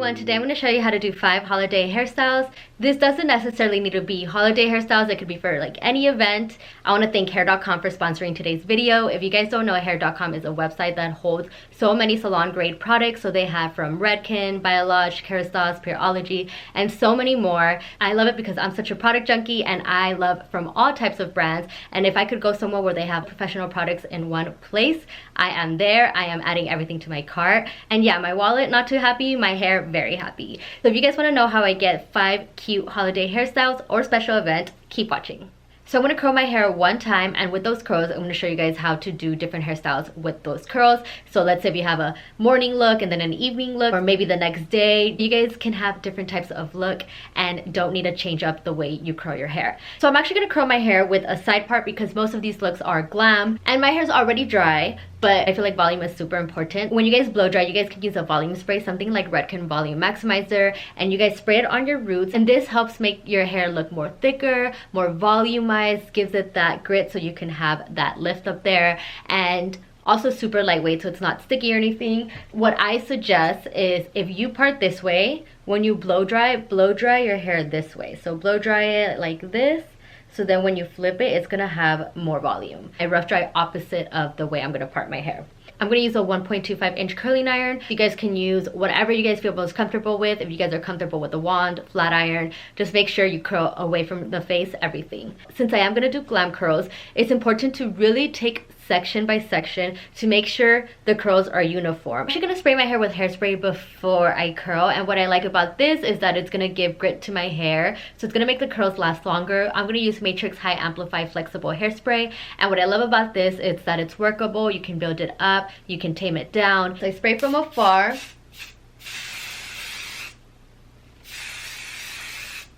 everyone, today I'm going to show you how to do 5 holiday hairstyles. This doesn't necessarily need to be holiday hairstyles, it could be for like any event. I want to thank hair.com for sponsoring today's video. If you guys don't know, hair.com is a website that holds so many salon grade products. So they have from Redken, Biologic, Hairstyles, Pureology, and so many more. I love it because I'm such a product junkie and I love from all types of brands. And if I could go somewhere where they have professional products in one place, I am there. I am adding everything to my cart. And yeah, my wallet not too happy, my hair very happy. So if you guys want to know how I get 5 cute holiday hairstyles or special event, keep watching. So I'm going to curl my hair one time, and with those curls I'm going to show you guys how to do different hairstyles with those curls. So let's say if you have a morning look and then an evening look, or maybe the next day, you guys can have different types of look and don't need to change up the way you curl your hair. So I'm actually going to curl my hair with a side part because most of these looks are glam and my hair's already dry. But I feel like volume is super important. When you guys blow dry, you guys can use a volume spray, something like Redken Volume Maximizer, and you guys spray it on your roots, and this helps make your hair look more thicker, more volumized, gives it that grit so you can have that lift up there, and also super lightweight so it's not sticky or anything. What I suggest is if you part this way, when you blow dry your hair this way. So blow dry it like this. So then when you flip it, it's gonna have more volume. I rough dry opposite of the way I'm gonna part my hair. I'm gonna use a 1.25 inch curling iron. You guys can use whatever you guys feel most comfortable with. If you guys are comfortable with a wand, flat iron, just make sure you curl away from the face, everything. Since I am gonna do glam curls, it's important to really take section by section to make sure the curls are uniform. I'm actually gonna spray my hair with hairspray before I curl, and what I like about this is that it's gonna give grit to my hair, so it's gonna make the curls last longer. I'm gonna use Matrix High Amplify Flexible Hairspray, and what I love about this is that it's workable. You can build it up, you can tame it down. So I spray from afar.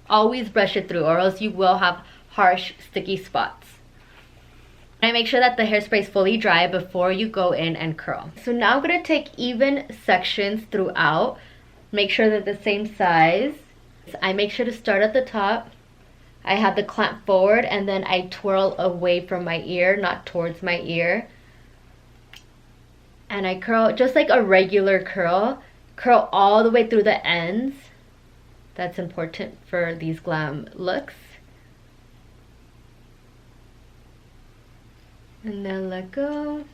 Always brush it through or else you will have harsh sticky spots. I make sure that the hairspray is fully dry before you go in and curl. So now I'm going to take even sections throughout. Make sure they're the same size. I make sure to start at the top. I have the clamp forward and then I twirl away from my ear, not towards my ear. And I curl just like a regular curl. Curl all the way through the ends. That's important for these glam looks. And then let go.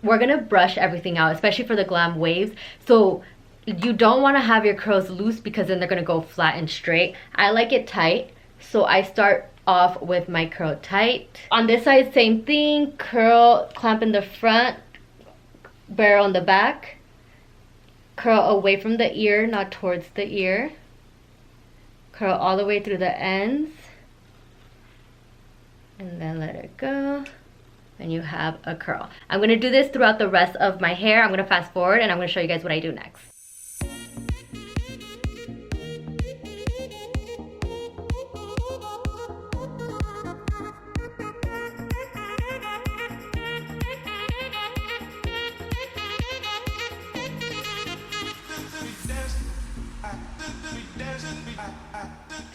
We're gonna brush everything out, especially for the glam waves. So you don't want to have your curls loose because then they're gonna go flat and straight. I like it tight, so I start off with my curl tight. On this side, same thing. Curl, clamp in the front, barrel in the back. Curl away from the ear, not towards the ear. Curl all the way through the ends. And then let it go. And you have a curl. I'm going to do this throughout the rest of my hair. I'm going to fast forward and I'm going to show you guys what I do next.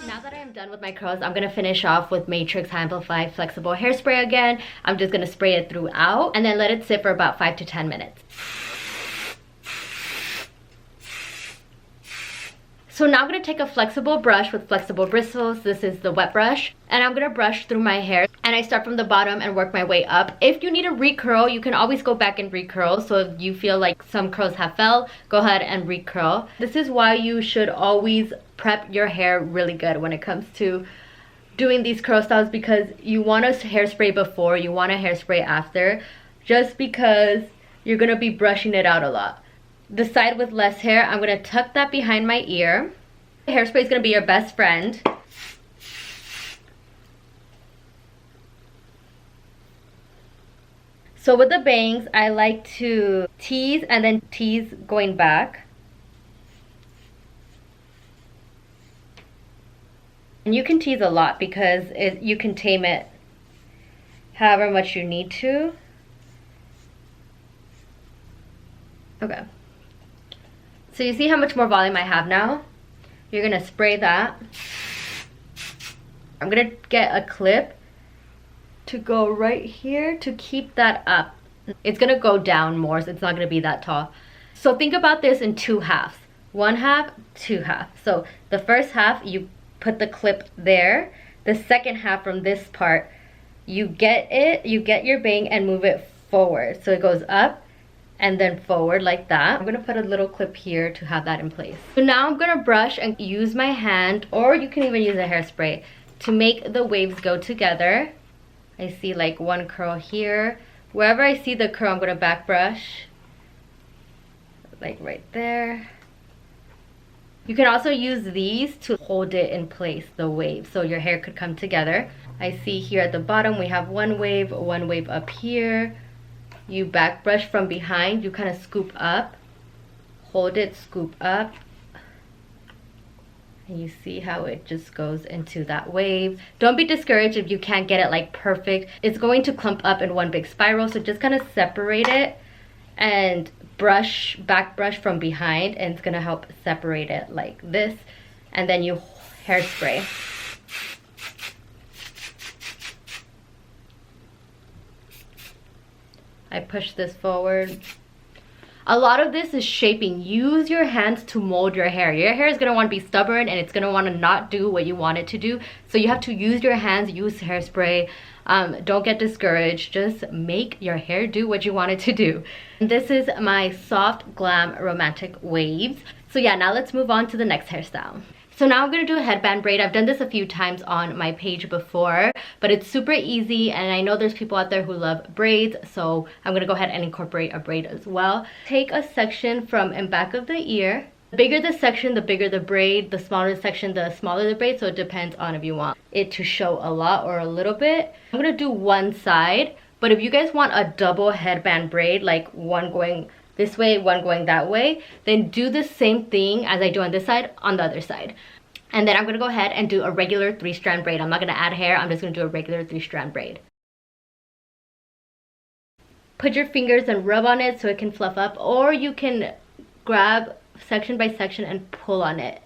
Now that I am done with my curls, I'm going to finish off with Matrix High Amplify Flexible Hairspray again. I'm just going to spray it throughout and then let it sit for about 5 to 10 minutes. So now I'm going to take a flexible brush with flexible bristles. This is the wet brush. And I'm going to brush through my hair. And I start from the bottom and work my way up. If you need a recurl, you can always go back and recurl. So if you feel like some curls have fell, go ahead and recurl. This is why you should always prep your hair really good when it comes to doing these curl styles, because you want a hairspray before, you want a hairspray after, just because you're going to be brushing it out a lot. The side with less hair, I'm going to tuck that behind my ear. Hairspray is going to be your best friend. So with the bangs, I like to tease and then tease going back. And you can tease a lot because you can tame it however much you need to. Okay. So you see how much more volume I have now? You're gonna spray that. I'm gonna get a clip to go right here to keep that up. It's gonna go down more, so it's not gonna be that tall. So think about this in 2 halves. 1 half, 2 half. So the first half, you put the clip there. The second half from this part, you get your bang and move it forward. So it goes up and then forward like that. I'm gonna put a little clip here to have that in place. So now I'm gonna brush and use my hand, or you can even use a hairspray, to make the waves go together. I see like one curl here. Wherever I see the curl, I'm gonna back brush. Like right there. You can also use these to hold it in place, the wave, so your hair could come together. I see here at the bottom we have one wave up here. You back brush from behind, you kind of scoop up, hold it, scoop up, and you see how it just goes into that wave. Don't be discouraged if you can't get it like perfect. It's going to clump up in one big spiral, so just kind of separate it and back brush from behind, and it's gonna help separate it like this. And then you hairspray. I push this forward. A lot of this is shaping. Use your hands to mold your hair. Your hair is going to want to be stubborn, and it's going to want to not do what you want it to do. So you have to use your hands, use hairspray. Don't get discouraged. Just make your hair do what you want it to do. And this is my soft glam romantic waves. So yeah, now let's move on to the next hairstyle. So now I'm going to do a headband braid. I've done this a few times on my page before, but it's super easy, and I know there's people out there who love braids, so I'm going to go ahead and incorporate a braid as well. Take a section from in back of the ear. The bigger the section, the bigger the braid. The smaller the section, the smaller the braid, so it depends on if you want it to show a lot or a little bit. I'm going to do one side, but if you guys want a double headband braid, like one going this way, one going that way, then do the same thing as I do on this side on the other side. And then I'm gonna go ahead and do a regular 3-strand braid. I'm not gonna add hair, I'm just gonna do a regular 3-strand braid. Put your fingers and rub on it so it can fluff up, or you can grab section by section and pull on it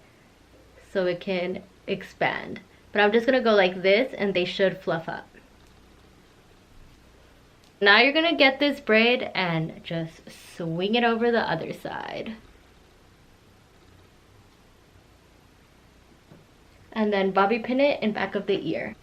so it can expand. But I'm just gonna go like this, and they should fluff up. Now you're gonna get this braid and just swing it over the other side. And then bobby pin it in back of the ear.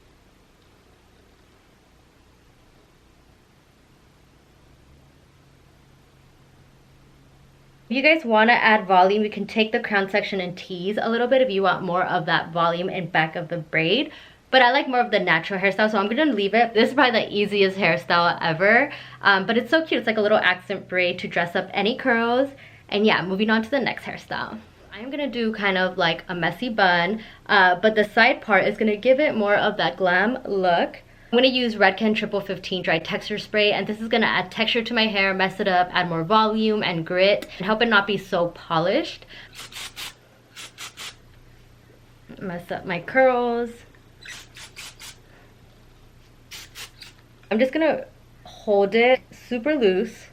If you guys want to add volume, you can take the crown section and tease a little bit if you want more of that volume in back of the braid. But I like more of the natural hairstyle, so I'm going to leave it. This is probably the easiest hairstyle ever. But it's so cute. It's like a little accent braid to dress up any curls. And yeah, moving on to the next hairstyle. I'm going to do kind of like a messy bun. But the side part is going to give it more of that glam look. I'm going to use Redken Triple 15 Dry Texture Spray. And this is going to add texture to my hair, mess it up, add more volume and grit, and help it not be so polished. Mess up my curls. I'm just gonna hold it super loose,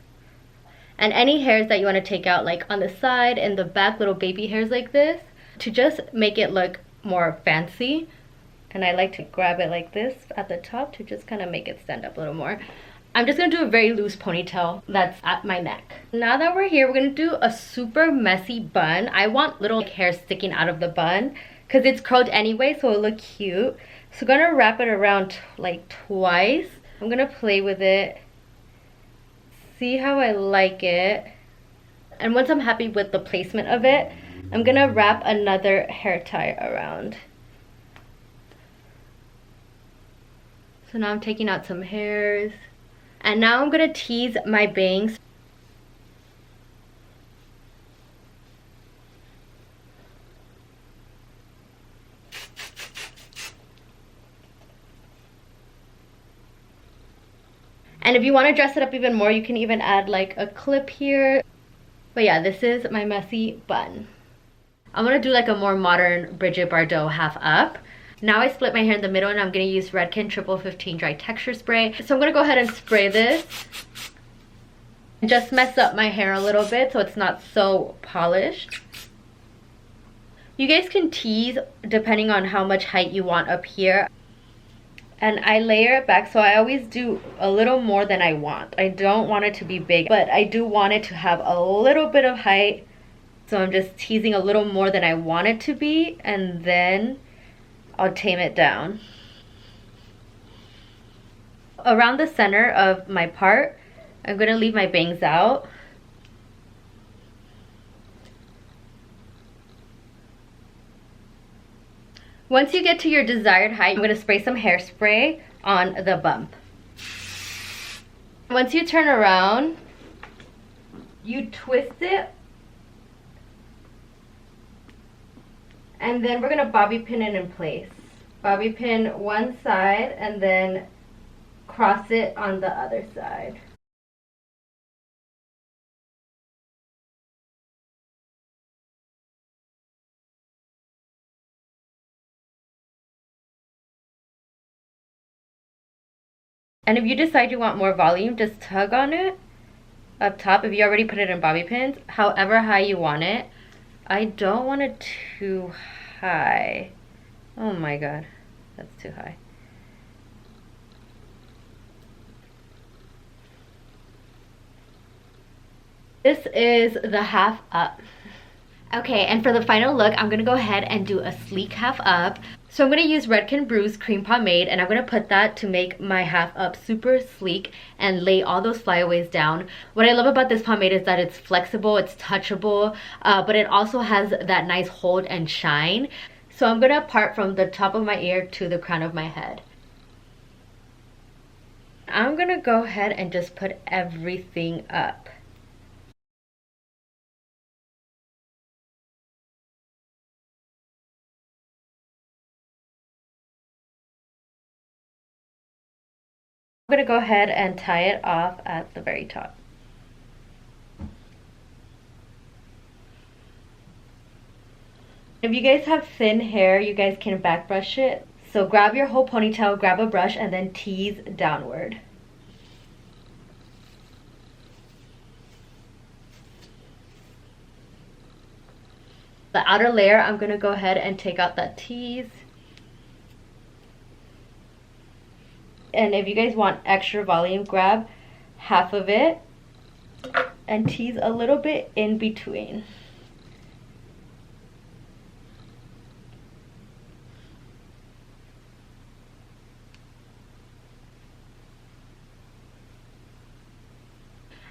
and any hairs that you want to take out, like on the side and the back, little baby hairs like this, to just make it look more fancy. And I like to grab it like this at the top to just kind of make it stand up a little more. I'm just gonna do a very loose ponytail that's at my neck. Now that we're here, we're gonna do a super messy bun. I want little hair sticking out of the bun because it's curled anyway, so it'll look cute. So I'm gonna wrap it around like twice. I'm gonna play with it, see how I like it, and once I'm happy with the placement of it, I'm gonna wrap another hair tie around. So now I'm taking out some hairs, and now I'm gonna tease my bangs. And if you want to dress it up even more, you can even add like a clip here. But yeah, this is my messy bun. I'm going to do like a more modern Bridget Bardot half up. Now I split my hair in the middle, and I'm going to use Redken Triple 15 Dry Texture Spray. So I'm going to go ahead and spray this. And just mess up my hair a little bit so it's not so polished. You guys can tease depending on how much height you want up here. And I layer it back, so I always do a little more than I want. I don't want it to be big, but I do want it to have a little bit of height So I'm just teasing a little more than I want it to be, and then I'll tame it down. Around the center of my part, I'm gonna leave my bangs out. Once you get to your desired height, I'm gonna spray some hairspray on the bump. Once you turn around, you twist it, and then we're gonna bobby pin it in place. Bobby pin one side and then cross it on the other side. And if you decide you want more volume, just tug on it up top if you already put it in bobby pins, however high you want it. I don't want it too high. Oh my god, that's too high. This is the half up. Okay, and for the final look, I'm gonna go ahead and do a sleek half up. So I'm gonna use Redken Brews Cream Pomade, and I'm gonna put that to make my half up super sleek and lay all those flyaways down. What I love about this pomade is that it's flexible, it's touchable, but it also has that nice hold and shine. So I'm gonna part from the top of my ear to the crown of my head. I'm gonna go ahead and just put everything up. I'm gonna go ahead and tie it off at the very top. If you guys have thin hair, you guys can back brush it. So grab your whole ponytail, grab a brush, and then tease downward. The outer layer, I'm gonna go ahead and take out that tease. And if you guys want extra volume, grab half of it and tease a little bit in between.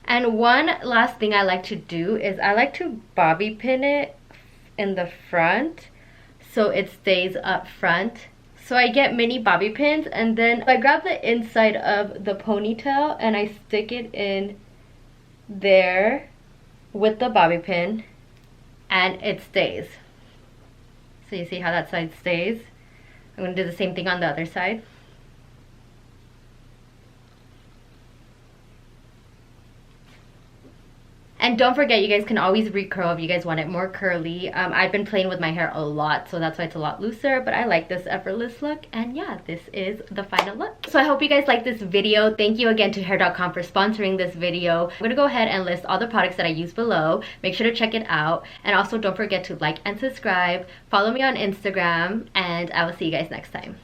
And one last thing I like to do is I like to bobby pin it in the front so it stays up front. So I get mini bobby pins, and then I grab the inside of the ponytail and I stick it in there with the bobby pin, and it stays. So you see how that side stays? I'm going to do the same thing on the other side. And don't forget, you guys can always recurl if you guys want it more curly. I've been playing with my hair a lot, so that's why it's a lot looser, but I like this effortless look. And yeah, this is the final look. So I hope you guys like this video. Thank you again to hair.com for sponsoring this video. I'm gonna go ahead and list all the products that I use below. Make sure to check it out. And also don't forget to like and subscribe. Follow me on Instagram, and I will see you guys next time.